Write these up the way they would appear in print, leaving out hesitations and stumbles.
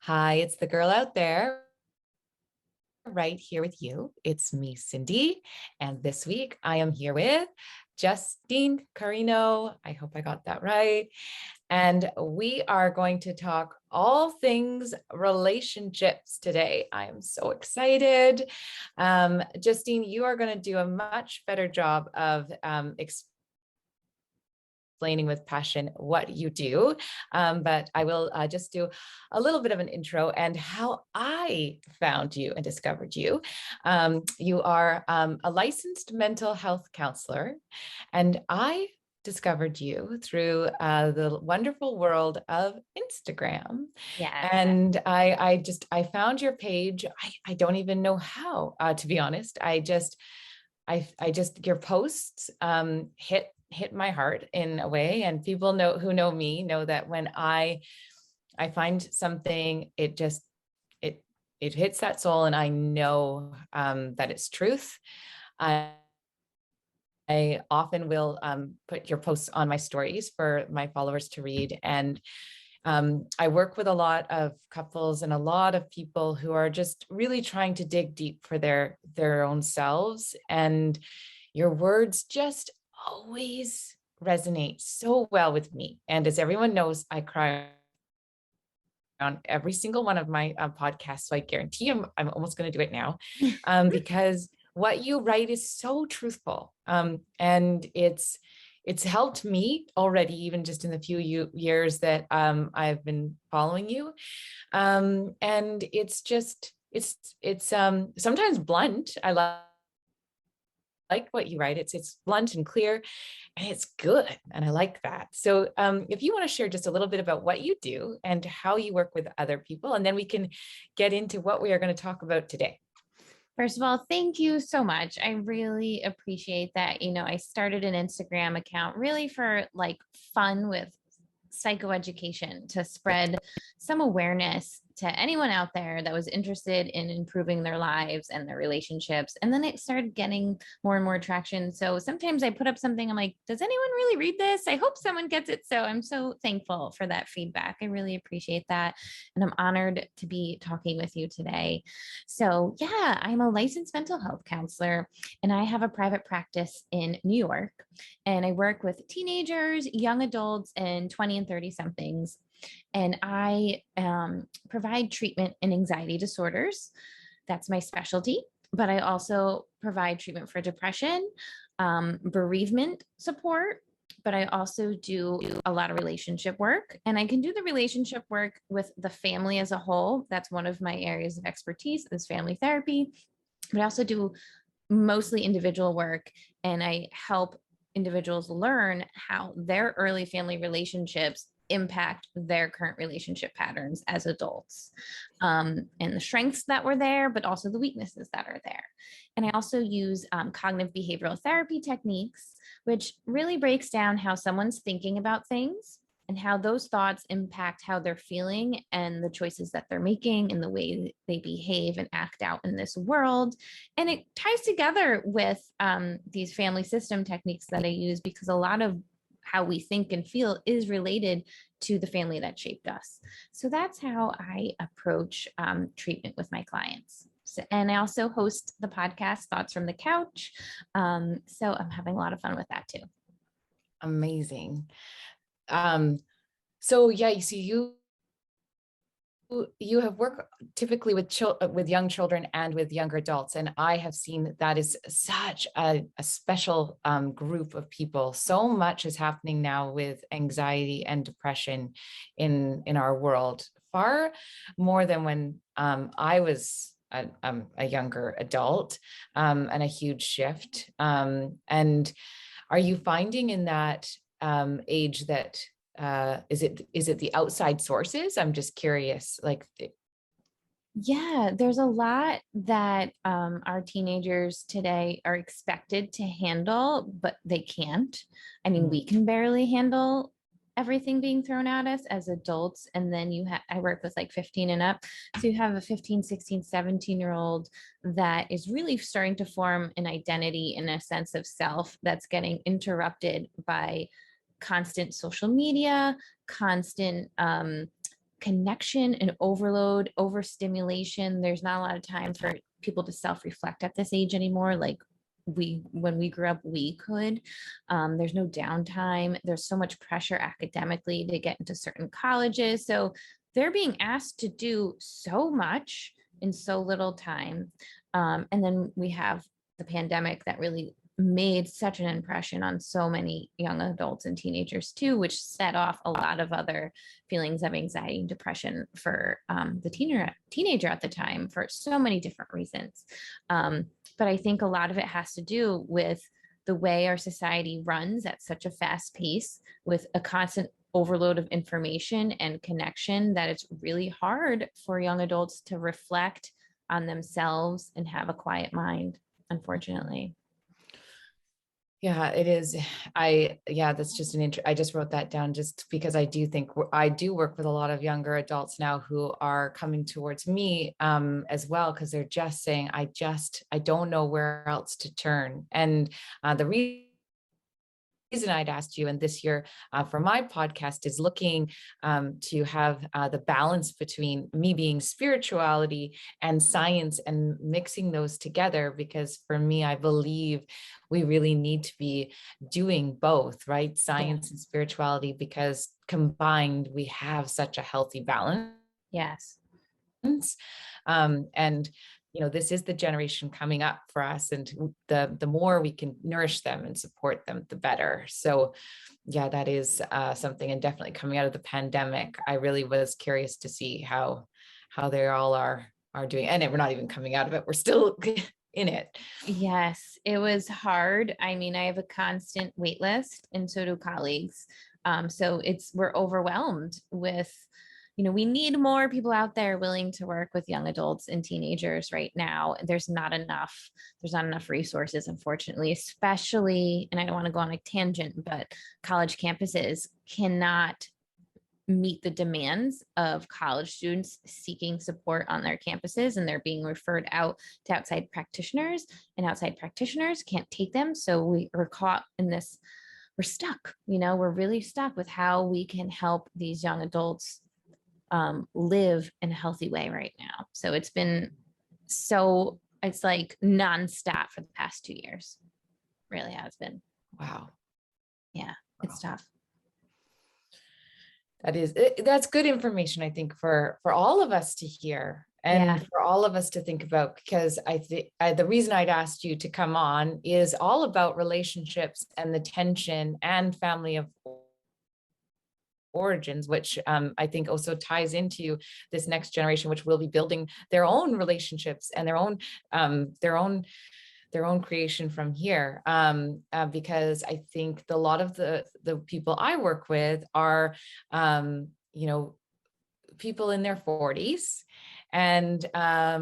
Hi, it's the girl out there right here with you. It's me, Cindy. And this week I am here with Justine Cariano. I hope I got that right. And we are going to talk all things relationships today. I am so excited. Justine, you are going to do a much better job of explaining with passion what you do. But I will just do a little bit of an intro and how I found you and discovered you. You are a licensed mental health counselor, and I discovered you through the wonderful world of Instagram. Yeah. And I found your page. I don't even know how, to be honest. Your posts hit my heart in a way, and people who know me know that when I find something, it it hits that soul, and I know that it's truth. I often will put your posts on my stories for my followers to read. And I work with a lot of couples and a lot of people who are just really trying to dig deep for their own selves. And your words just always resonate so well with me. And as everyone knows, I cry on every single one of my podcasts. So I guarantee I'm almost going to do it now because what you write is so truthful. And it's helped me already, even just in the few years that I've been following you. And it's sometimes blunt. I like what you write. It's blunt and clear, and it's good. And I like that. So if you want to share just a little bit about what you do and how you work with other people, and then we can get into what we are going to talk about today. First of all, thank you so much. I really appreciate that. I started an Instagram account really for like fun with psychoeducation to spread some awareness to anyone out there that was interested in improving their lives and their relationships. And then it started getting more and more traction. So sometimes I put up something, I'm like, does anyone really read this? I hope someone gets it. So I'm so thankful for that feedback. I really appreciate that. And I'm honored to be talking with you today. So, yeah, I'm a licensed mental health counselor, and I have a private practice in New York. And I work with teenagers, young adults, and 20 and 30 somethings. And I provide treatment in anxiety disorders. That's my specialty. But I also provide treatment for depression, bereavement support. But I also do a lot of relationship work. And I can do the relationship work with the family as a whole. That's one of my areas of expertise is family therapy. But I also do mostly individual work, and I help individuals learn how their early family relationships impact their current relationship patterns as adults, and the strengths that were there, but also the weaknesses that are there. And I also use cognitive behavioral therapy techniques, which really breaks down how someone's thinking about things and how those thoughts impact how they're feeling and the choices that they're making and the way they behave and act out in this world. And it ties together with these family system techniques that I use, because a lot of how we think and feel is related to the family that shaped us. So that's how I approach treatment with my clients. So, and I also host the podcast Thoughts from the Couch. So I'm having a lot of fun with that too. Amazing. So yeah, you see, you have worked typically with young children and with younger adults, and I have seen that is such a special group of people. So much is happening now with anxiety and depression in our world, far more than when I was a younger adult, and a huge shift. And are you finding in that age that is it the outside sources? I'm just curious. Yeah, there's a lot that our teenagers today are expected to handle, but they can't. I mean, we can barely handle everything being thrown at us as adults. And then I work with like 15 and up. So you have a 15, 16, 17-year-old that is really starting to form an identity and a sense of self that's getting interrupted by constant social media, constant connection and overload, overstimulation. There's not a lot of time for people to self-reflect at this age anymore. Like when we grew up, we could. There's no downtime. There's so much pressure academically to get into certain colleges. So they're being asked to do so much in so little time. And then we have the pandemic that really made such an impression on so many young adults and teenagers too, which set off a lot of other feelings of anxiety and depression for the teenager at the time for so many different reasons. But I think a lot of it has to do with the way our society runs at such a fast pace with a constant overload of information and connection that it's really hard for young adults to reflect on themselves and have a quiet mind, unfortunately. Yeah, it is. That's just I just wrote that down just because I do think I do work with a lot of younger adults now who are coming towards me as well, because they're just saying, I don't know where else to turn. And the reason I'd asked you, and this year for my podcast, is looking to have the balance between me being spirituality and science and mixing those together. Because for me, I believe we really need to be doing both, right? Science and spirituality, because combined, we have such a healthy balance. Yes. And this is the generation coming up for us, and the more we can nourish them and support them, the better. So yeah, that is something. And definitely coming out of the pandemic, I really was curious to see how they all are doing. And we're not even coming out of it, we're still in it. Yes, it was hard. I mean, I have a constant wait list, and so do colleagues. So we're overwhelmed with, we need more people out there willing to work with young adults and teenagers right now. There's not enough resources, unfortunately, especially, and I don't want to go on a tangent, but college campuses cannot meet the demands of college students seeking support on their campuses, and they're being referred out to outside practitioners, and outside practitioners can't take them. So we're caught in this, we're stuck, we're really stuck with how we can help these young adults live in a healthy way right now. So it's like nonstop for the past 2 years. Really has been. Wow. Yeah, it's tough. That's good information, I think, for all of us to hear, and for all of us to think about, because I think the reason I'd asked you to come on is all about relationships and the tension and family of origins, which I think also ties into this next generation, which will be building their own relationships and their own creation from here. Because I think a lot of the people I work with are, people in their 40s, and that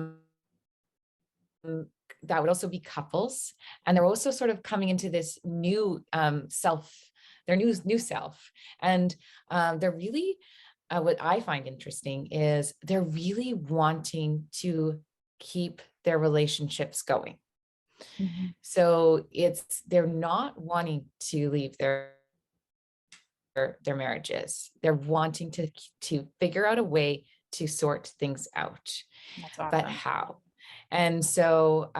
would also be couples. And they're also sort of coming into this new self, their new self. And they're really, what I find interesting is they're really wanting to keep their relationships going. Mm-hmm. So they're not wanting to leave their marriages. They're wanting to figure out a way to sort things out. That's awesome. But how? And so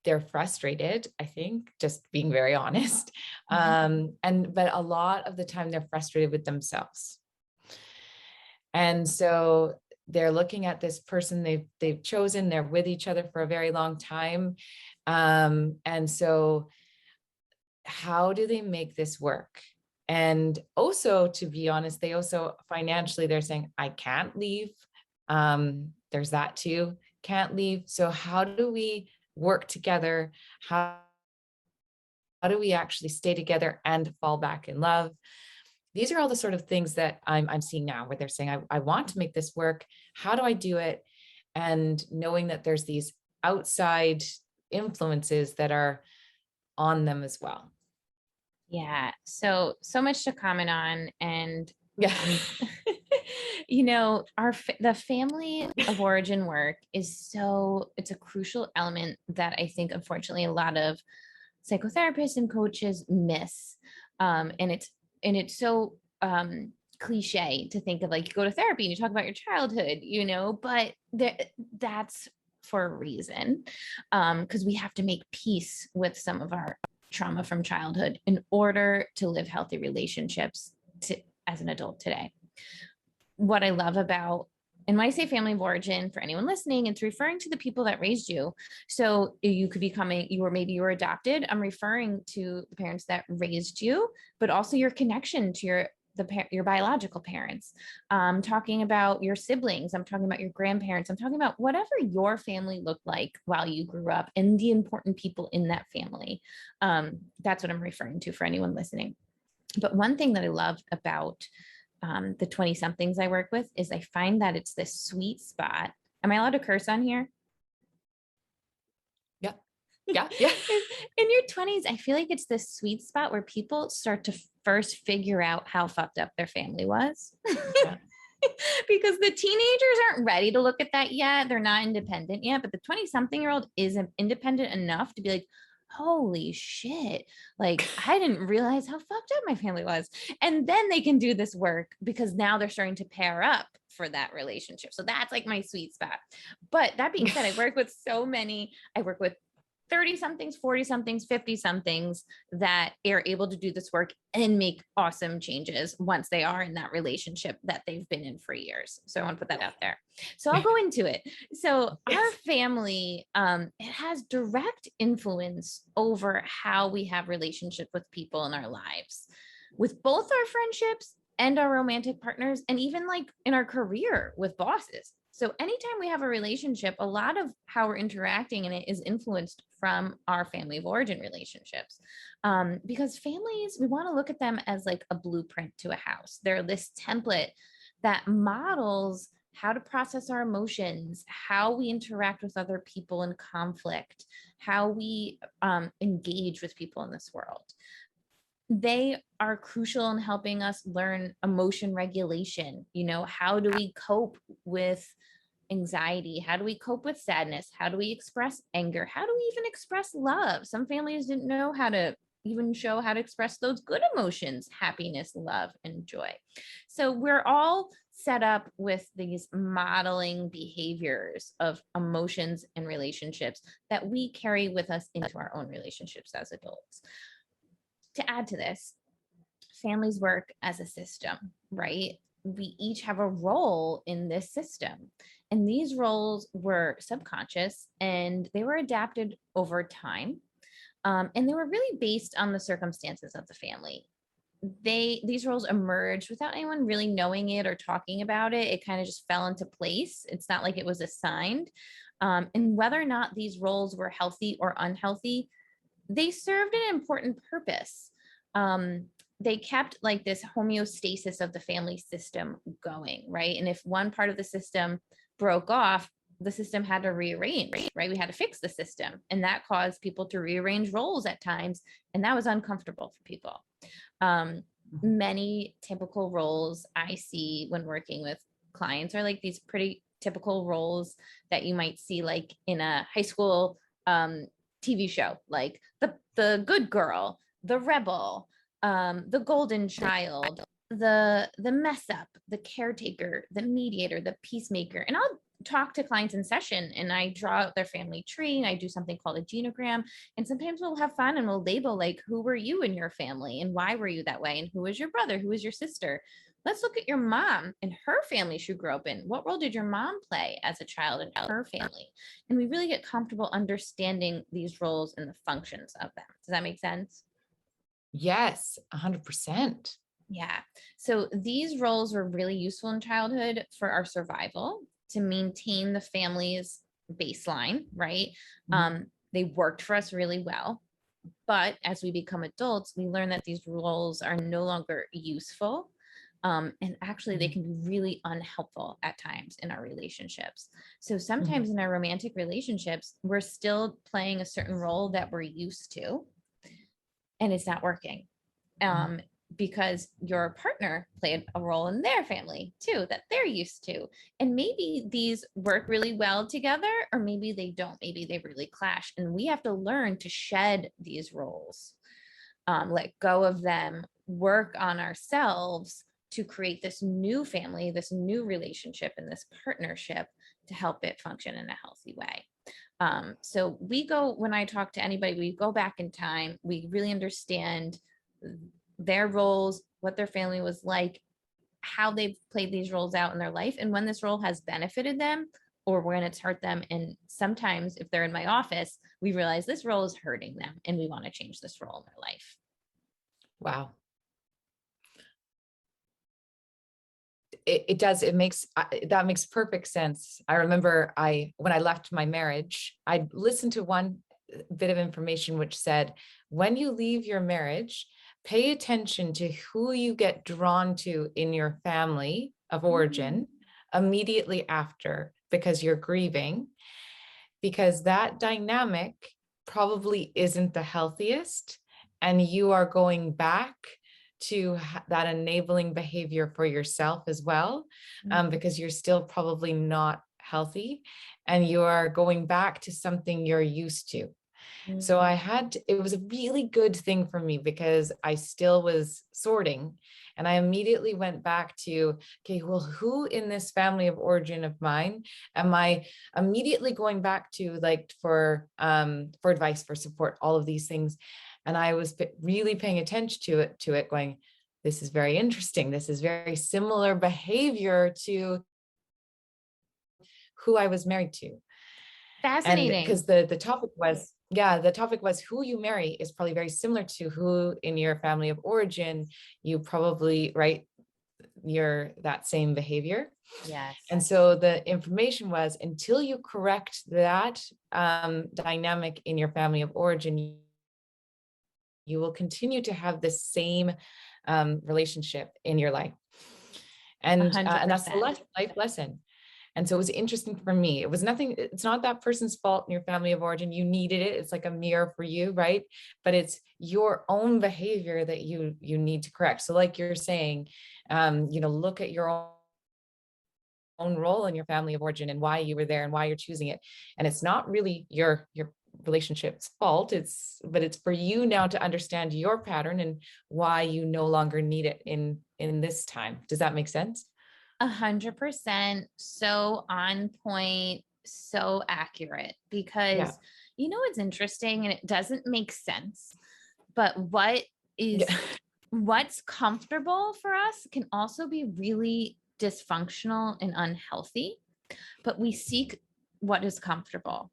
they're frustrated, I think, just being very honest. But a lot of the time they're frustrated with themselves. And so they're looking at this person they've chosen, they're with each other for a very long time. And so how do they make this work? And also, to be honest, they also financially, they're saying, I can't leave. There's that too, can't leave. So how do we work together? How do we actually stay together and fall back in love? These are all the sort of things that I'm seeing now, where they're saying, I want to make this work. How do I do it? And knowing that there's these outside influences that are on them as well. Yeah. So much to comment on. And yeah, the family of origin work it's a crucial element that I think, unfortunately, a lot of psychotherapists and coaches miss. And it's so cliche to think of, like, you go to therapy and you talk about your childhood, you know, but that's for a reason, because we have to make peace with some of our trauma from childhood in order to live healthy relationships as an adult today. What I love about, and when I say family of origin, for anyone listening, it's referring to the people that raised you. So you could be coming, maybe you were adopted. I'm referring to the parents that raised you, but also your connection to your biological parents. I'm talking about your siblings. I'm talking about your grandparents. I'm talking about whatever your family looked like while you grew up and the important people in that family. That's what I'm referring to for anyone listening. But one thing that I love about the 20 somethings I work with is I find that it's this sweet spot. Am I allowed to curse on here? Yeah. Yeah. Yeah. In your 20s, I feel like it's this sweet spot where people start to first figure out how fucked up their family was. Yeah. Because the teenagers aren't ready to look at that yet. They're not independent yet, but the 20-something-year-old is independent enough to be like, holy shit, like I didn't realize how fucked up my family was. And then they can do this work because now they're starting to pair up for that relationship. So that's like my sweet spot. But that being said, I work with 30 somethings, 40 somethings, 50 somethings that are able to do this work and make awesome changes once they are in that relationship that they've been in for years. So I want to put that out there. So I'll go into it. So our family, it has direct influence over how we have relationship with people in our lives, with both our friendships and our romantic partners, and even like in our career with bosses. So anytime we have a relationship, a lot of how we're interacting in it is influenced from our family of origin relationships. Because families, we want to look at them as like a blueprint to a house. They're this template that models how to process our emotions, how we interact with other people in conflict, how we engage with people in this world. They are crucial in helping us learn emotion regulation. You know, how do we cope with anxiety? How do we cope with sadness? How do we express anger? How do we even express love? Some families didn't know how to even show how to express those good emotions, happiness, love, and joy. So we're all set up with these modeling behaviors of emotions and relationships that we carry with us into our own relationships as adults. To add to this, families work as a system, right? We each have a role in this system. And these roles were subconscious and they were adapted over time. And they were really based on the circumstances of the family. These roles emerged without anyone really knowing it or talking about it. It kind of just fell into place. It's not like it was assigned. And whether or not these roles were healthy or unhealthy, they served an important purpose. They kept like this homeostasis of the family system going, right? And if one part of the system broke off, the system had to rearrange, right? We had to fix the system. And that caused people to rearrange roles at times. And that was uncomfortable for people. Many typical roles I see when working with clients are like these pretty typical roles that you might see like in a high school TV show, like the good girl, the rebel, the golden child, the mess up, the caretaker, the mediator, the peacemaker. And I'll talk to clients in session and I draw out their family tree and I do something called a genogram. And sometimes we'll have fun and we'll label like, who were you in your family and why were you that way? And who was your brother? Who was your sister? Let's look at your mom and her family she grew up in. What role did your mom play as a child in her family? And we really get comfortable understanding these roles and the functions of them. Does that make sense? Yes, 100%. Yeah. So these roles were really useful in childhood for our survival, to maintain the family's baseline, right? They worked for us really well. But as we become adults, we learn that these roles are no longer useful. And actually, they can be really unhelpful at times in our relationships. So sometimes in our romantic relationships, we're still playing a certain role that we're used to, and it's not working. Because your partner played a role in their family too, that they're used to. And maybe these work really well together, or maybe they don't, maybe they really clash. And we have to learn to shed these roles, let go of them, work on ourselves to create this new family, this new relationship, and this partnership to help it function in a healthy way. So when I talk to anybody, we go back in time, we really understand their roles, what their family was like, how they've played these roles out in their life, and when this role has benefited them or when it's hurt them. And sometimes if they're in my office, we realize this role is hurting them and we want to change this role in their life. Wow. It does. That makes perfect sense. I remember when I left my marriage, I listened to one bit of information which said, when you leave your marriage, pay attention to who you get drawn to in your family of origin immediately after, because you're grieving, because that dynamic probably isn't the healthiest, and you are going back to that enabling behavior for yourself as well, because you're still probably not healthy and you are going back to something you're used to. So it was a really good thing for me because I still was sorting, and I immediately went back to, okay, well, who in this family of origin of mine am I immediately going back to, like, for advice, for support, all of these things. And I was really paying attention to it going, this is very interesting. This is very similar behavior to who I was married to. And because Fascinating. the topic was, the topic was who you marry is probably very similar to who in your family of origin you probably, right, you're that same behavior. Yes. And so the information was, until you correct that dynamic in your family of origin, you will continue to have the same relationship in your life. And that's the 100%. life lesson. And so it was interesting for me. It was nothing, it's not that person's fault in your family of origin. You needed it. It's like a mirror for you, right? But it's your own behavior that you need to correct. So like you're saying, look at your own role in your family of origin and why you were there and why you're choosing it. And it's not really your relationship's fault. But it's for you now to understand your pattern and why you no longer need it in this time. Does that make sense? 100%. So on point, so accurate. Yeah. Because it's interesting and it doesn't make sense, but Yeah. what's comfortable for us can also be really dysfunctional and unhealthy, but we seek what is comfortable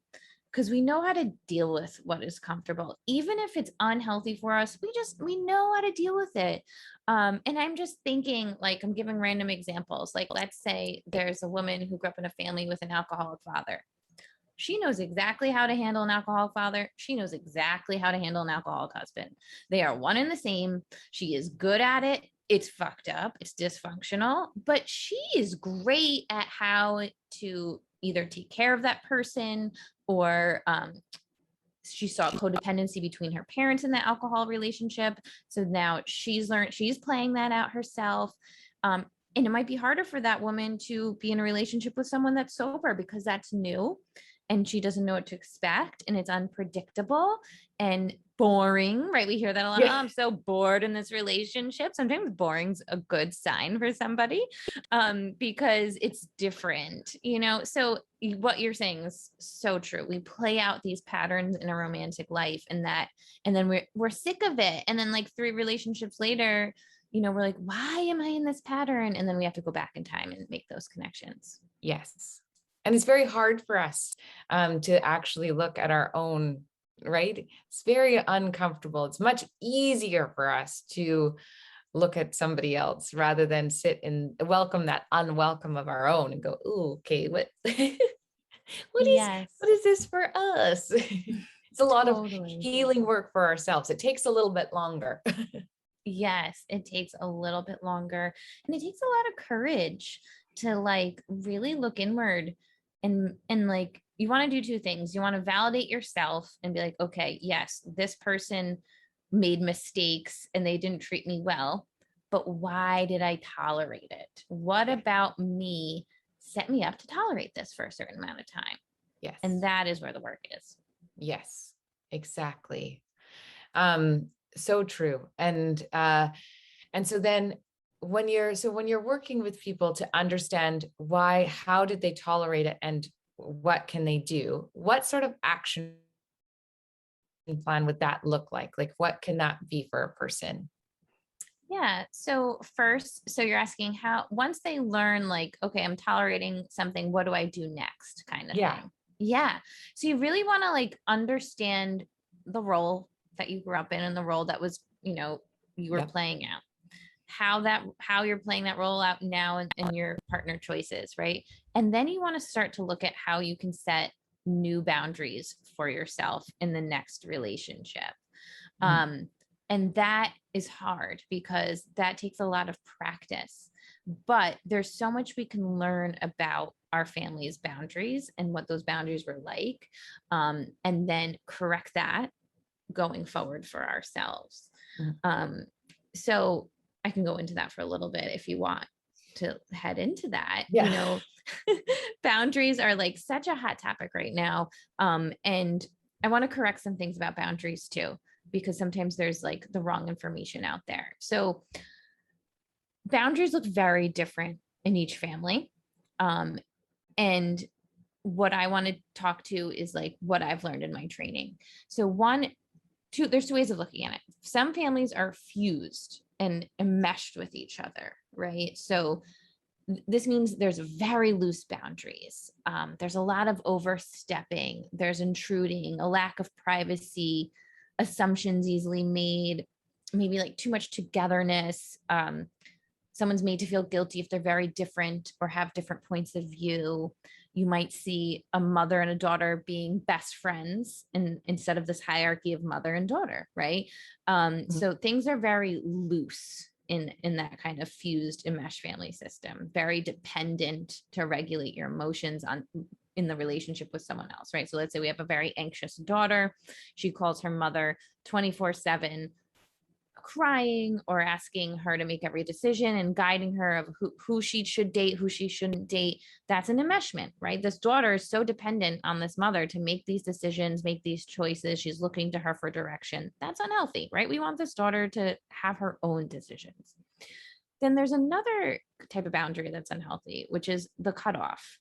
because we know how to deal with what is comfortable. Even if it's unhealthy for us, we know how to deal with it. And I'm just thinking, like, I'm giving random examples. Like, let's say there's a woman who grew up in a family with an alcoholic father. She knows exactly how to handle an alcoholic father. She knows exactly how to handle an alcoholic husband. They are one and the same. She is good at it. It's fucked up. It's dysfunctional, but she is great at how to either take care of that person or she saw codependency between her parents in the alcohol relationship. So now she's playing that out herself. And it might be harder for that woman to be in a relationship with someone that's sober because that's new and she doesn't know what to expect and it's unpredictable and boring, right? We hear that a lot. Oh, Yeah. I'm so bored in this relationship. Sometimes boring's a good sign for somebody because it's different, So what you're saying is so true. We play out these patterns in a romantic life and then we're sick of it. And then like 3 relationships later, we're like, why am I in this pattern? And then we have to go back in time and make those connections. Yes. And it's very hard for us to actually look at our own, right? It's very uncomfortable. It's much easier for us to look at somebody else rather than sit and welcome that unwelcome of our own and go, "Ooh, okay, what Yes, what is this for us?" It's a lot of totally. healing work for ourselves. It takes a little bit longer. Yes, it takes a little bit longer and it takes a lot of courage to like really look inward and like you want to do 2 things. You want to validate yourself and be like, okay, yes, this person made mistakes and they didn't treat me well, but why did I tolerate it? What Yeah. about me set me up to tolerate this for a certain amount of time? And Yes. that is where the work is. Yes, exactly. So true. And so then when you're working with people to understand why, how did they tolerate it, and what can they do, what sort of action plan would that look like? Like, what can that be for a person? Yeah. So first, so you're asking how, once they learn, like, okay, I'm tolerating something, what do I do next kind of Yeah. thing? Yeah. So you really want to like understand the role that you grew up in and the role that was, you were Yeah. playing out. How you're playing that role out now in your partner choices, right? And then you want to start to look at how you can set new boundaries for yourself in the next relationship. Mhm. Um, and that is hard because that takes a lot of practice. But there's so much we can learn about our family's boundaries and what those boundaries were like, and then correct that going forward for ourselves. Mhm. Um, so I can go into that for a little bit if you want to head into that. Yeah. Boundaries are like such a hot topic right now. And I want to correct some things about boundaries too, because sometimes there's like the wrong information out there. So boundaries look very different in each family. Um, and what I want to talk to is like what I've learned in my training. So there's two ways of looking at it. Some families are fused and enmeshed with each other, right? So this means there's very loose boundaries. There's a lot of overstepping, there's intruding, a lack of privacy, assumptions easily made, maybe like too much togetherness. Someone's made to feel guilty if they're very different or have different points of view. You might see a mother and a daughter being best friends instead of this hierarchy of mother and daughter, right? Mhm. So things are very loose in that kind of fused enmeshed family system, very dependent to regulate your emotions on in the relationship with someone else, right? So let's say we have a very anxious daughter. She calls her mother 24/7, crying or asking her to make every decision and guiding her of who she should date, who she shouldn't date. That's an enmeshment, right? This daughter is so dependent on this mother to make these decisions, make these choices. She's looking to her for direction. That's unhealthy, right? We want this daughter to have her own decisions. Then there's another type of boundary that's unhealthy, which is the cutoff,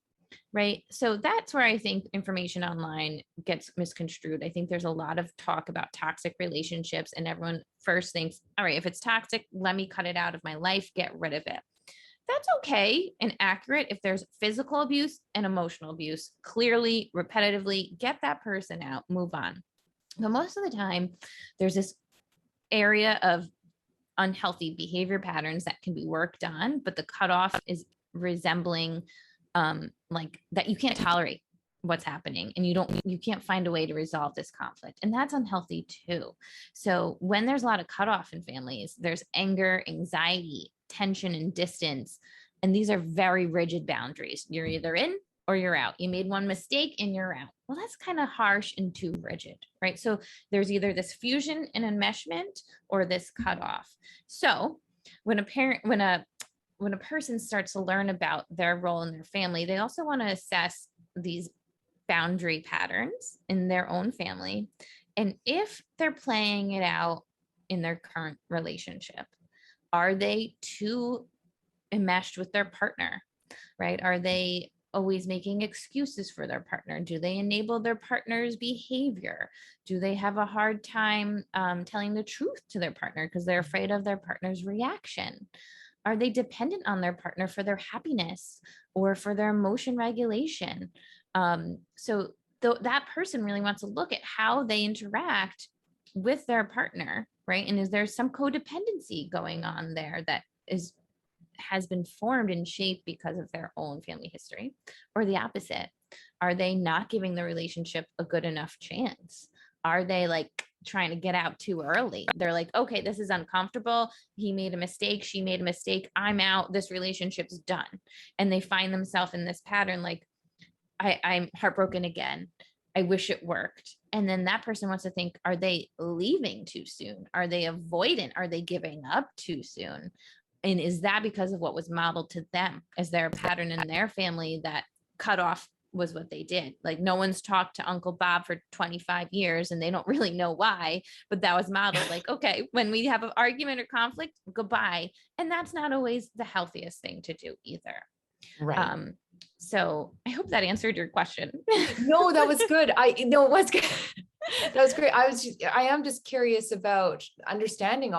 right? So that's where I think information online gets misconstrued. I think there's a lot of talk about toxic relationships, and everyone first thinks, all right, if it's toxic, let me cut it out of my life, get rid of it. That's okay and accurate if there's physical abuse and emotional abuse. Clearly, repetitively, get that person out, move on. But most of the time, there's this area of unhealthy behavior patterns that can be worked on, but the cutoff is resembling like that you can't tolerate what's happening and you can't find a way to resolve this conflict, and that's unhealthy too. So when there's a lot of cutoff in families, there's anger, anxiety, tension, and distance, and these are very rigid boundaries. You're either in or you're out. You made one mistake and you're out. Well, that's kind of harsh and too rigid, right? So there's either this fusion and enmeshment or this cutoff. So when a person starts to learn about their role in their family, they also want to assess these boundary patterns in their own family. And if they're playing it out in their current relationship, are they too enmeshed with their partner, right? Are they always making excuses for their partner? Do they enable their partner's behavior? Do they have a hard time telling the truth to their partner because they're afraid of their partner's reaction? Are they dependent on their partner for their happiness or for their emotion regulation? That person really wants to look at how they interact with their partner, right? And is there some codependency going on there that has been formed and shaped because of their own family history, or the opposite? Are they not giving the relationship a good enough chance? Are they like trying to get out too early? They're like, okay, this is uncomfortable. He made a mistake. She made a mistake. I'm out. This relationship's done. And they find themselves in this pattern like, I'm heartbroken again. I wish it worked. And then that person wants to think, are they leaving too soon? Are they avoidant? Are they giving up too soon? And is that because of what was modeled to them? Is there a pattern in their family that cut off was what they did. Like no one's talked to Uncle Bob for 25 years and they don't really know why, but that was modeled like, okay, when we have an argument or conflict, goodbye. And that's not always the healthiest thing to do either. Right. So I hope that answered your question. No, that was good. No, it was good. That was great. I am just curious about understanding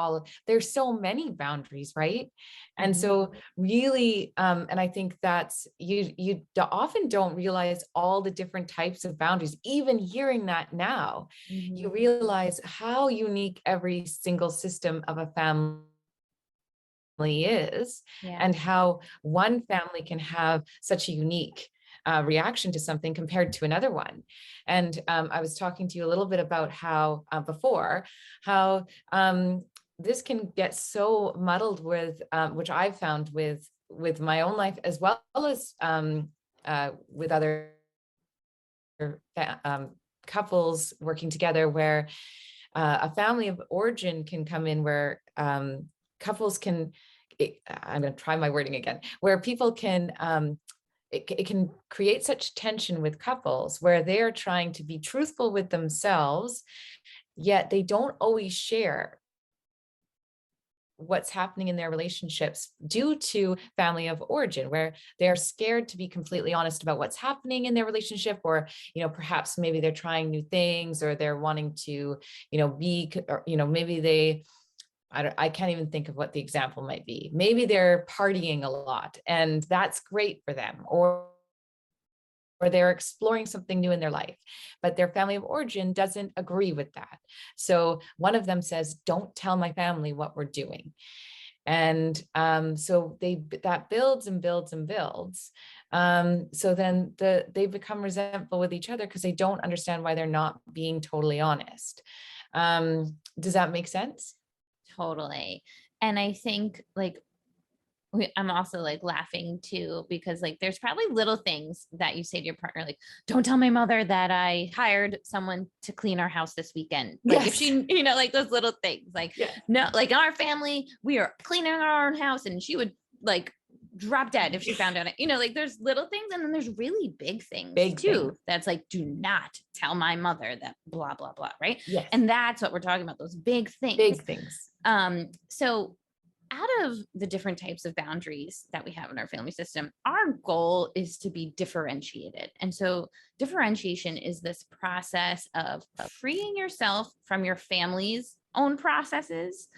there's so many boundaries, right? And so really, and I think that's, you often don't realize all the different types of boundaries. Even hearing that now, you realize how unique every single system of a family is, and how one family can have such a unique reaction to something compared to another one. And I was talking to you a little bit about how how this can get so muddled with, which I've found with my own life, as well as with other couples working together, where a family of origin can come in, where couples can, I'm going to try my wording again, where people can, it can create such tension with couples where they're trying to be truthful with themselves, yet they don't always share what's happening in their relationships due to family of origin, where they're scared to be completely honest about what's happening in their relationship, or perhaps maybe they're trying new things, or they're wanting to be, or maybe they, I can't even think of what the example might be. Maybe they're partying a lot and that's great for them, or they're exploring something new in their life, but their family of origin doesn't agree with that. So one of them says, don't tell my family what we're doing. And so that builds and builds and builds. So then they become resentful with each other because they don't understand why they're not being totally honest. Does that make sense? Totally. And I think like I'm also like laughing too, because like there's probably little things that you say to your partner, like, don't tell my mother that I hired someone to clean our house this weekend. Like if she, like those little things, like, no, like in our family, we are cleaning our own house and she would like drop dead if she found out, like there's little things. And then there's really big things too. That's like, do not tell my mother that blah, blah, blah. Right. Yes. And that's what we're talking about. Those big things. Big things. So out of the different types of boundaries that we have in our family system, our goal is to be differentiated. And so differentiation is this process of freeing yourself from your family's own processes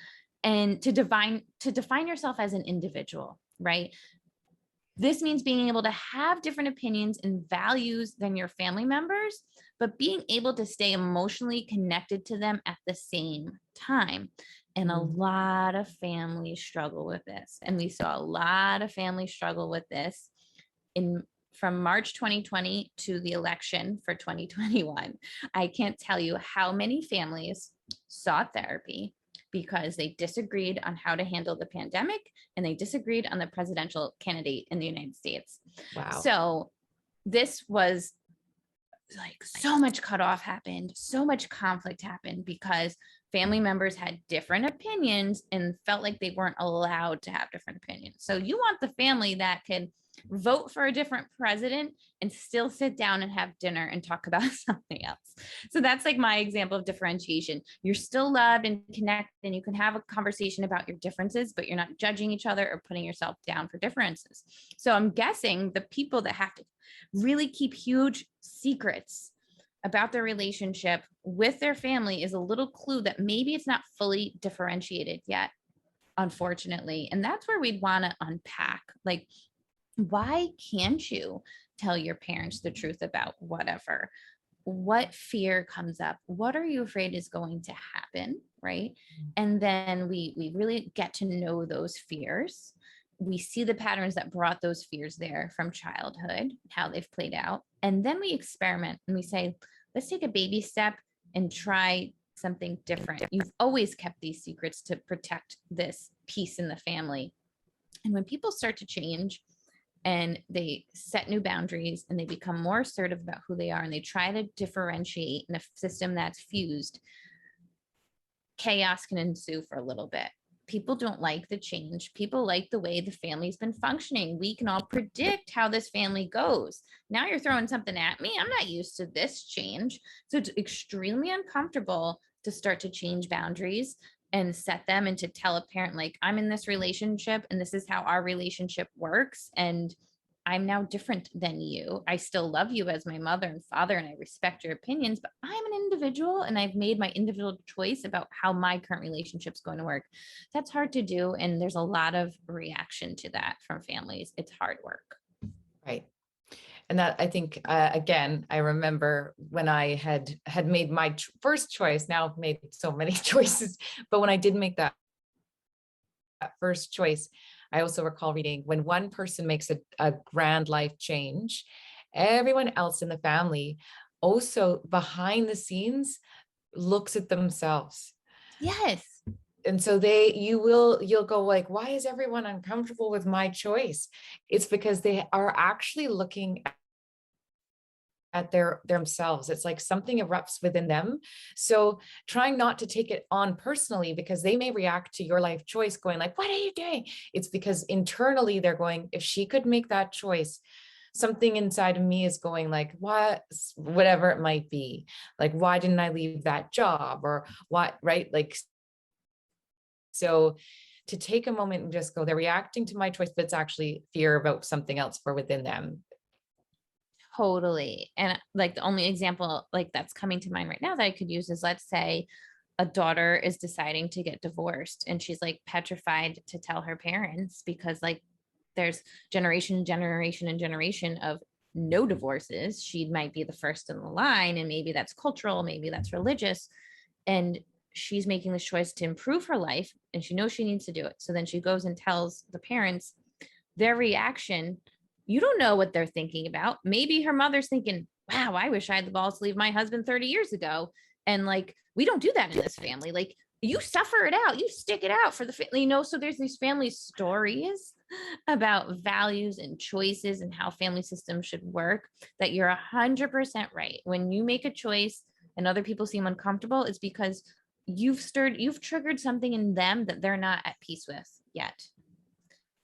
and to define yourself as an individual, right? This means being able to have different opinions and values than your family members, but being able to stay emotionally connected to them at the same time. And a lot of families struggle with this. And we saw a lot of families struggle with this from March 2020 to the election for 2021. I can't tell you how many families sought therapy because they disagreed on how to handle the pandemic and they disagreed on the presidential candidate in the United States. Wow. So this was like so much cutoff happened, so much conflict happened because family members had different opinions and felt like they weren't allowed to have different opinions. So you want the family that can vote for a different president and still sit down and have dinner and talk about something else. So that's like my example of differentiation. You're still loved and connected and you can have a conversation about your differences, but you're not judging each other or putting yourself down for differences. So I'm guessing the people that have to really keep huge secrets about their relationship with their family is a little clue that maybe it's not fully differentiated yet, unfortunately. And that's where we'd want to unpack, like, why can't you tell your parents the truth about whatever? What fear comes up? What are you afraid is going to happen? Right. And then we really get to know those fears. We see the patterns that brought those fears there from childhood, how they've played out. And then we experiment and we say, let's take a baby step and try something different. You've always kept these secrets to protect this peace in the family. And when people start to change and they set new boundaries and they become more assertive about who they are and they try to differentiate in a system that's fused, chaos can ensue for a little bit. people don't like the change. People like the way the family's been functioning. We can all predict how this family goes. Now you're throwing something at me. I'm not used to this change. So it's extremely uncomfortable to start to change boundaries and set them, and to tell a parent, like, I'm in this relationship and this is how our relationship works. And I'm now different than you. I still love you as my mother and father, and I respect your opinions, but I'm an individual and I've made my individual choice about how my current relationship's going to work. That's hard to do. And there's a lot of reaction to that from families. It's hard work. Right. And that, I think, again, I remember when I had made my first choice. Now I've made so many choices, but when I did make that first choice, I also recall reading, when one person makes a grand life change, everyone else in the family also behind the scenes looks at themselves. Yes. And so you'll go like, why is everyone uncomfortable with my choice? It's because they are actually looking at themselves. It's like something erupts within them. So trying not to take it on personally, because they may react to your life choice going like, what are you doing? It's because internally they're going, if she could make that choice, something inside of me is going like, what, whatever it might be. Like, why didn't I leave that job? Or what, right? Like, so to take a moment and just go, they're reacting to my choice, but it's actually fear about something else for within them. Totally. And like the only example like that's coming to mind right now that I could use is, let's say a daughter is deciding to get divorced and she's like petrified to tell her parents because like there's generation and generation of no divorces. She might be the first in the line, and maybe that's cultural, maybe that's religious. And she's making this choice to improve her life and she knows she needs to do it. So then she goes and tells the parents. Their reaction, you don't know what they're thinking about. Maybe her mother's thinking, wow, I wish I had the balls to leave my husband 30 years ago. And like, we don't do that in this family. Like, you suffer it out, you stick it out for the family, so there's these family stories about values and choices and how family systems should work, that you're 100% right. When you make a choice and other people seem uncomfortable, it's because you've triggered something in them that they're not at peace with yet.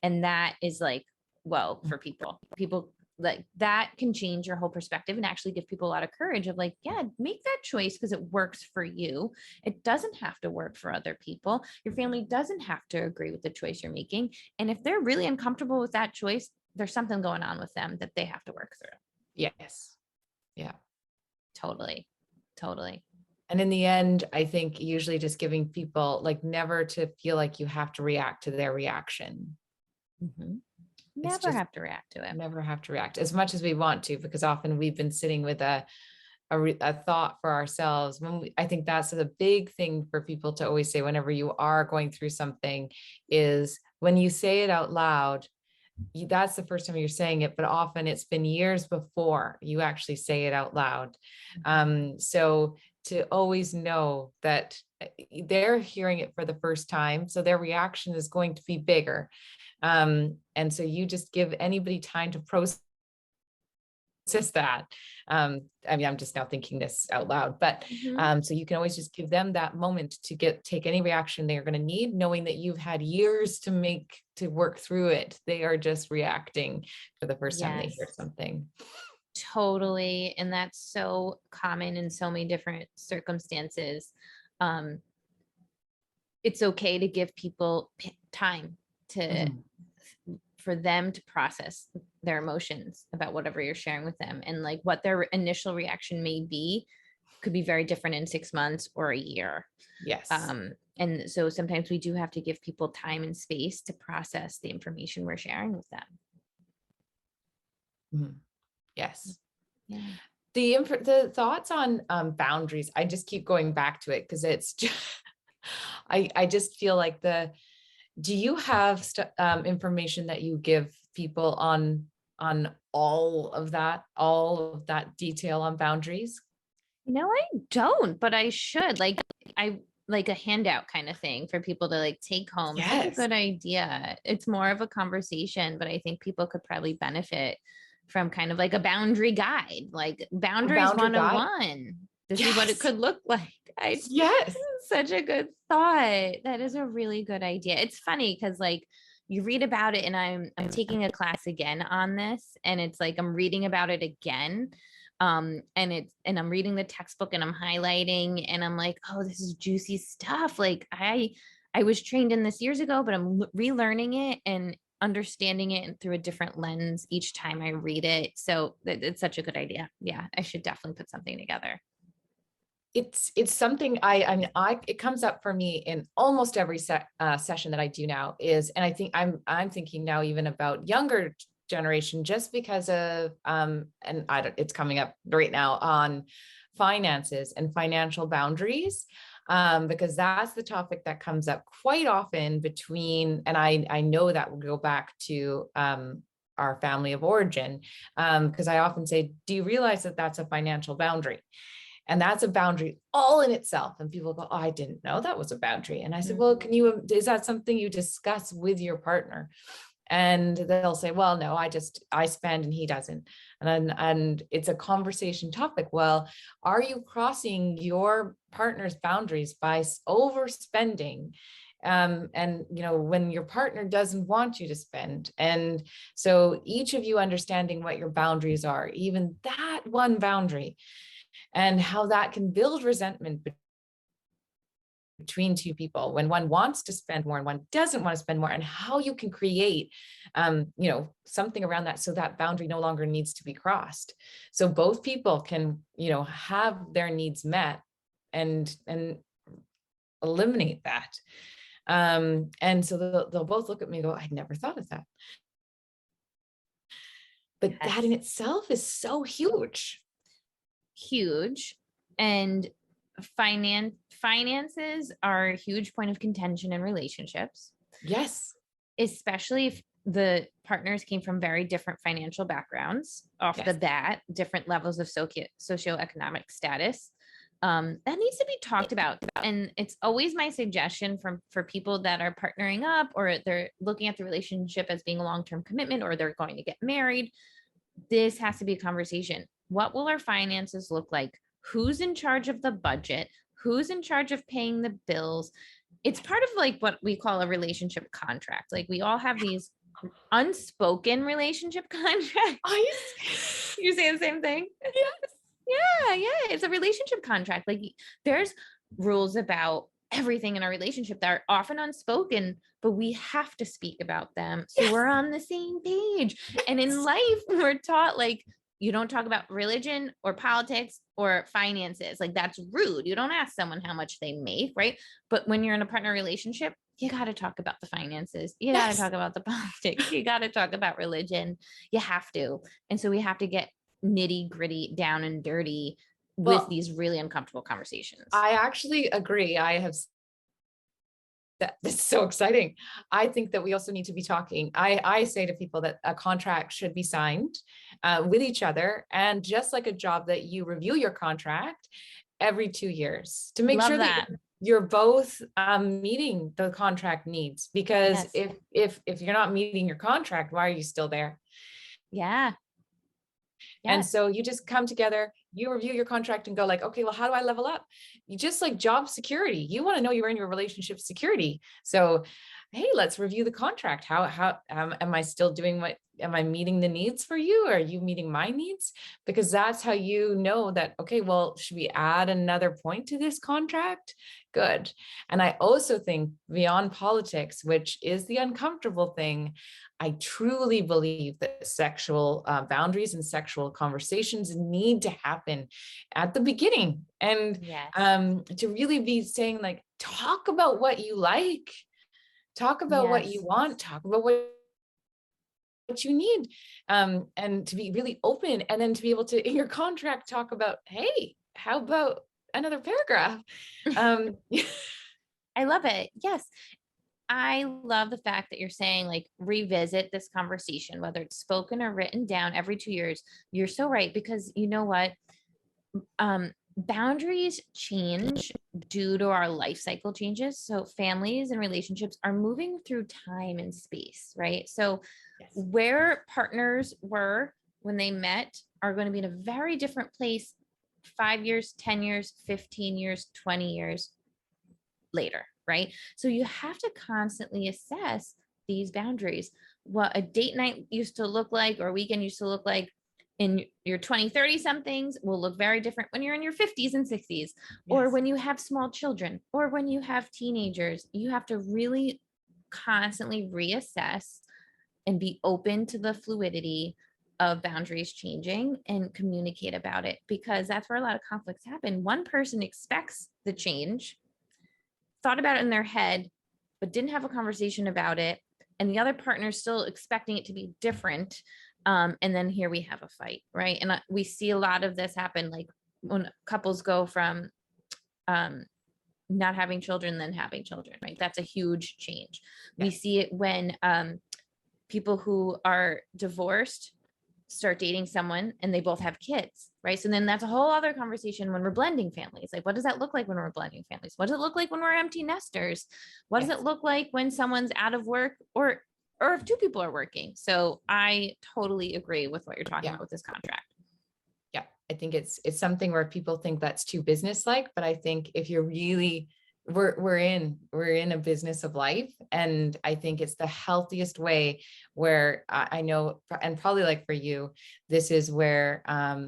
And that is like, whoa, for people like that can change your whole perspective and actually give people a lot of courage of like, yeah, make that choice because it works for you. It doesn't have to work for other people. Your family doesn't have to agree with the choice you're making. And if they're really uncomfortable with that choice, there's something going on with them that they have to work through. Yes. Yeah. Totally. And in the end, I think usually just giving people like never to feel like you have to react to their reaction. Mm-hmm. Never have to react to it. Never have to react as much as we want to, because often we've been sitting with a thought for ourselves. I think that's the big thing for people to always say whenever you are going through something is when you say it out loud, that's the first time you're saying it, but often it's been years before you actually say it out loud. So to always know that they're hearing it for the first time, so their reaction is going to be bigger. And so you just give anybody time to process that. I mean, I'm just now thinking this out loud, but so you can always just give them that moment to take any reaction they're going to need, knowing that you've had years to work through it. They are just reacting for the first time they hear something. Totally. And that's so common in so many different circumstances. It's okay to give people time for them to process their emotions about whatever you're sharing with them, and like what their initial reaction may be could be very different in 6 months or a year. Yes. And so sometimes we do have to give people time and space to process the information we're sharing with them. Yes. Yeah. The thoughts on boundaries, I just keep going back to it because it's just, I just feel like do you have information that you give people on all of that detail on boundaries? No, I don't, but I should. Like a handout kind of thing for people to like take home. Yes. It's like a good idea. It's more of a conversation, but I think people could probably benefit from kind of like a boundary guide, like boundaries 101. This is what it could look like. Yes. such a good thought. That is a really good idea. It's funny because like you read about it and I'm taking a class again on this and it's like I'm reading about it again. And I'm reading the textbook and I'm highlighting and I'm like, oh, this is juicy stuff. Like I was trained in this years ago, but I'm relearning it and understanding it through a different lens each time I read it. So it's such a good idea. Yeah, I should definitely put something together. It's something I mean, it comes up for me in almost every session that I do now is, and I think I'm thinking now even about younger generation just because of, and I don't, it's coming up right now on finances and financial boundaries. Because that's the topic that comes up quite often between, and I know that will go back to, our family of origin. Because I often say, do you realize that that's a financial boundary? And that's a boundary all in itself. And people go, oh, I didn't know that was a boundary. And I said, well, is that something you discuss with your partner? And they'll say, well, no, I spend and he doesn't. And it's a conversation topic. Well, are you crossing your partner's boundaries by overspending? And when your partner doesn't want you to spend, and so each of you understanding what your boundaries are, even that one boundary, and how that can build resentment between two people when one wants to spend more and one doesn't want to spend more, and how you can create something around that so that boundary no longer needs to be crossed, so both people can have their needs met and eliminate that. And so they'll both look at me and go, I'd never thought of that. But Yes. that in itself is so huge. And finances are a huge point of contention in relationships. Yes. Especially if the partners came from very different financial backgrounds off the bat, different levels of socioeconomic status. That needs to be talked about. And it's always my suggestion for people that are partnering up or they're looking at the relationship as being a long-term commitment or they're going to get married. This has to be a conversation. What will our finances look like? Who's in charge of the budget? Who's in charge of paying the bills? It's part of like what we call a relationship contract. Like we all have these unspoken relationship contracts. You say the same thing? Yes. Yeah. It's a relationship contract. Like there's rules about everything in our relationship that are often unspoken, but we have to speak about them. So we're on the same page. And in life, we're taught like, you don't talk about religion or politics or finances. Like that's rude. You don't ask someone how much they make, right? But when you're in a partner relationship, you got to talk about the finances. You got to talk about the politics. You got to talk about religion. You have to. And so we have to get nitty gritty down and dirty with these really uncomfortable conversations. I actually agree. That's so exciting. I think that we also need to be talking. I say to people that a contract should be signed with each other, and just like a job, that you review your contract every 2 years to make sure that you're both meeting the contract needs. Because if you're not meeting your contract, why are you still there? Yeah. And so you just come together, you review your contract and go like, okay, well, how do I level up? You just like job security. You want to know you're in your relationship security. So, hey, let's review the contract. How am I still doing am I meeting the needs for you? Are you meeting my needs? Because that's how you know that, okay, well, should we add another point to this contract? Good. And I also think beyond politics, which is the uncomfortable thing, I truly believe that sexual boundaries and sexual conversations need to happen at the beginning. And to really be saying like, talk about what you like, talk about what you want, talk about what you need, and to be really open, and then to be able to, in your contract, talk about, hey, how about another paragraph? I love it. Yes. I love the fact that you're saying like revisit this conversation, whether it's spoken or written down every 2 years. You're so right, because you know what? Boundaries change due to our life cycle changes. So families and relationships are moving through time and space, right? So where partners were when they met are going to be in a very different place 5 years, 10 years, 15 years, 20 years later, right? So you have to constantly assess these boundaries. What a date night used to look like, or a weekend used to look like in your 20, 30 somethings will look very different when you're in your 50s and 60s, or Yes. when you have small children, or when you have teenagers. You have to really constantly reassess and be open to the fluidity of boundaries changing and communicate about it, because that's where a lot of conflicts happen. One person expects the change, thought about it in their head, but didn't have a conversation about it. And the other partner is still expecting it to be different. And then here we have a fight, right? And we see a lot of this happen, like when couples go from not having children, then having children, right? That's a huge change. We Yes. see it when people who are divorced start dating someone and they both have kids, right? So then that's a whole other conversation when we're blending families. Like, what does that look like when we're blending families? What does it look like when we're empty nesters? What does Yes. it look like when someone's out of work, or if two people are working? So I totally agree with what you're talking Yeah. about with this contract. Yeah. I think it's something where people think that's too business-like, but I think if you're really, we're in a business of life. And I think it's the healthiest way where I know, and probably like for you, this is where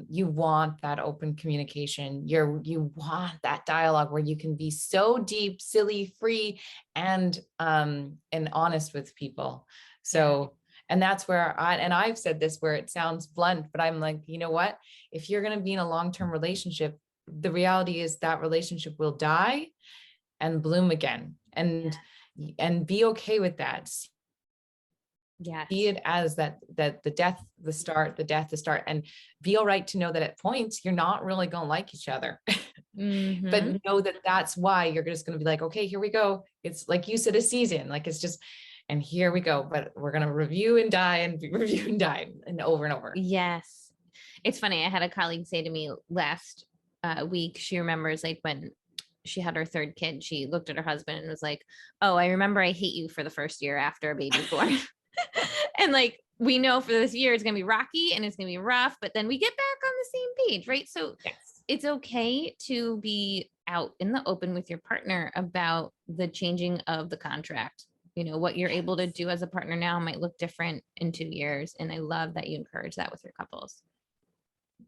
you want that open communication. You want that dialogue where you can be so deep, silly, free, and honest with people. So, and that's where I've said this where it sounds blunt, but I'm like, you know what? If you're going to be in a long-term relationship, the reality is that relationship will die and bloom again, and be okay with that. Yes. See it as that the death, the start, the death, the start, and be all right to know that at points you're not really going to like each other. Mm-hmm. But know that that's why you're just going to be like, okay, here we go. It's like you said, a season, like it's just, and here we go. But we're going to review and die and review and die and over and over. Yes. It's funny. I had a colleague say to me last week, she remembers like when she had her third kid, she looked at her husband and was like, "Oh, I remember I hate you for the first year after a baby's born." And like, we know for this year it's going to be rocky and it's going to be rough, but then we get back on the same page, right? So Yes. it's okay to be out in the open with your partner about the changing of the contract. You know, what you're able to do as a partner now might look different in 2 years. And I love that you encourage that with your couples.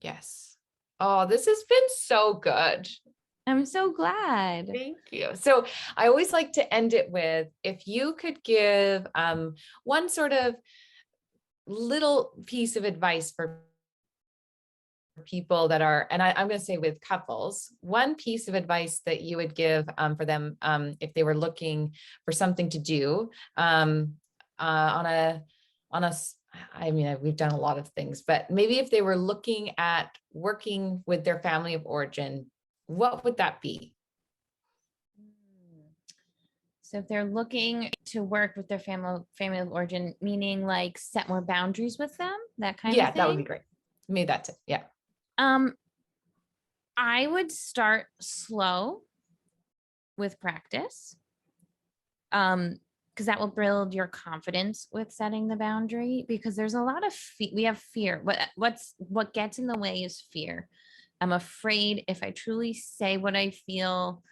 Yes. Oh, this has been so good. I'm so glad. Thank you. So I always like to end it with, if you could give one sort of little piece of advice for people that are, and I'm going to say with couples, one piece of advice that you would give for them if they were looking for something to do on a, I mean, we've done a lot of things, but maybe if they were looking at working with their family of origin, what would that be? So if they're looking to work with their family of origin, meaning like set more boundaries with them, that kind of Yeah, thing. that would be great. Maybe that's it. Yeah. I would start slow with practice. Because that will build your confidence with setting the boundary, because there's a lot of we have fear. What gets in the way is fear. I'm afraid if I truly say what I feel,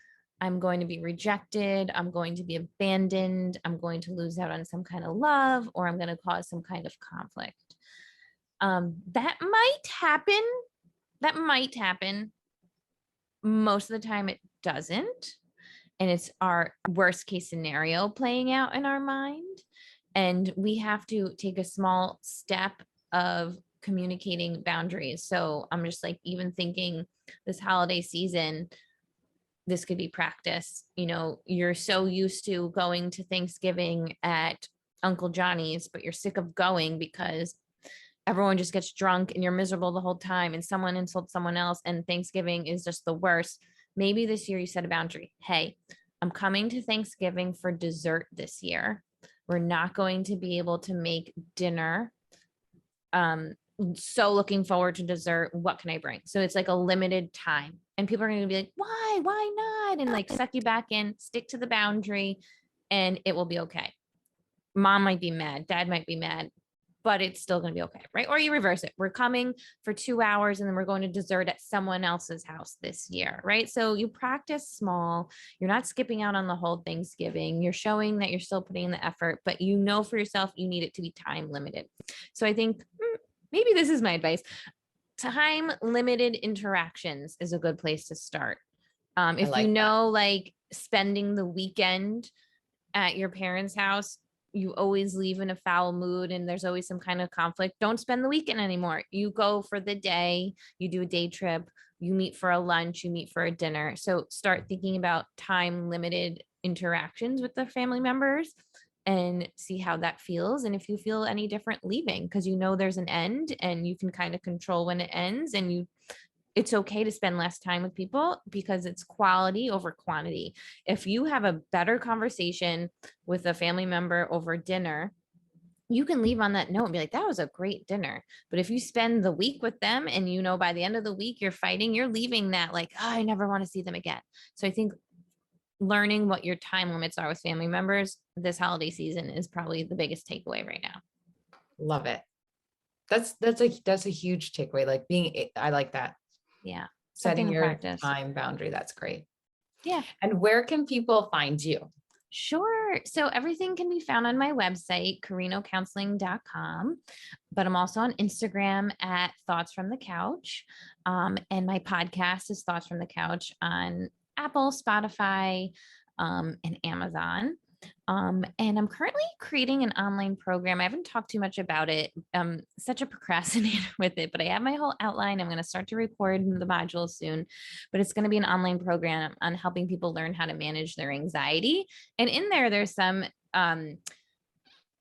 I'm going to be rejected, I'm going to be abandoned, I'm going to lose out on some kind of love, or I'm going to cause some kind of conflict. That might happen. That might happen. Most of the time it doesn't. And it's our worst case scenario playing out in our mind. And we have to take a small step of communicating boundaries. So I'm just like, even thinking this holiday season, this could be practice. You know, you're so used to going to Thanksgiving at Uncle Johnny's, but you're sick of going because everyone just gets drunk and you're miserable the whole time and someone insults someone else and Thanksgiving is just the worst. Maybe this year you set a boundary. Hey, I'm coming to Thanksgiving for dessert this year. We're not going to be able to make dinner. So looking forward to dessert. What can I bring? So it's like a limited time. And people are going to be like, why? Why not? And like suck you back in, stick to the boundary, and it will be okay. Mom might be mad. Dad might be mad. but it's still going to be okay, right? Or you reverse it. We're coming for 2 hours and then we're going to dessert at someone else's house this year, right? So you practice small. You're not skipping out on the whole Thanksgiving. You're showing that you're still putting in the effort, but you know for yourself you need it to be time limited. So I think maybe this is my advice. Time limited interactions is a good place to start. If like you that. know, like spending the weekend at your parents' house, you always leave in a foul mood and there's always some kind of conflict. Don't spend the weekend anymore. You go for the day, you do a day trip, you meet for a lunch, you meet for a dinner. So start thinking about time limited interactions with the family members and see how that feels. And if you feel any different, leaving, because you know there's an end and you can kind of control when it ends, and it's okay to spend less time with people because it's quality over quantity. If you have a better conversation with a family member over dinner, you can leave on that note and be like, that was a great dinner. But if you spend the week with them and you know by the end of the week you're fighting, you're leaving that like, oh, I never want to see them again. So I think learning what your time limits are with family members this holiday season is probably the biggest takeaway right now. Love it. That's a huge takeaway. Like I like that. Yeah. Setting Something to your practice. time boundary. That's great. Yeah. And where can people find you? Sure. So everything can be found on my website, carinocounseling.com, but I'm also on Instagram at Thoughts from the Couch. And my podcast is Thoughts from the Couch on Apple, Spotify, and Amazon. And I'm currently creating an online program. I haven't talked too much about it. I'm such a procrastinator with it, but I have my whole outline. I'm going to start to record the modules soon, but it's going to be an online program on helping people learn how to manage their anxiety. And in there, there's some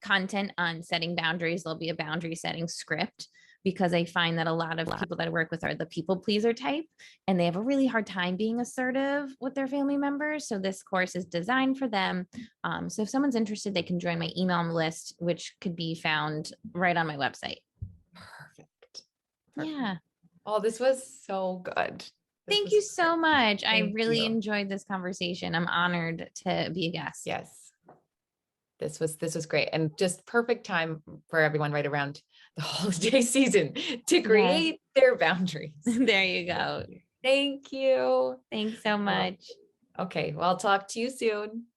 content on setting boundaries. There'll be a boundary setting script, because I find that a lot of people that I work with are the people pleaser type, and they have a really hard time being assertive with their family members. So this course is designed for them. So if someone's interested, they can join my email list, which could be found right on my website. Perfect. Yeah. Oh, this was so good. Thank you so much. I really you. enjoyed this conversation. I'm honored to be a guest. Yes. This was great, and just perfect time for everyone right around the holiday season to create their boundaries. There you go. Thank you. Thanks so much. Okay, well, I'll talk to you soon.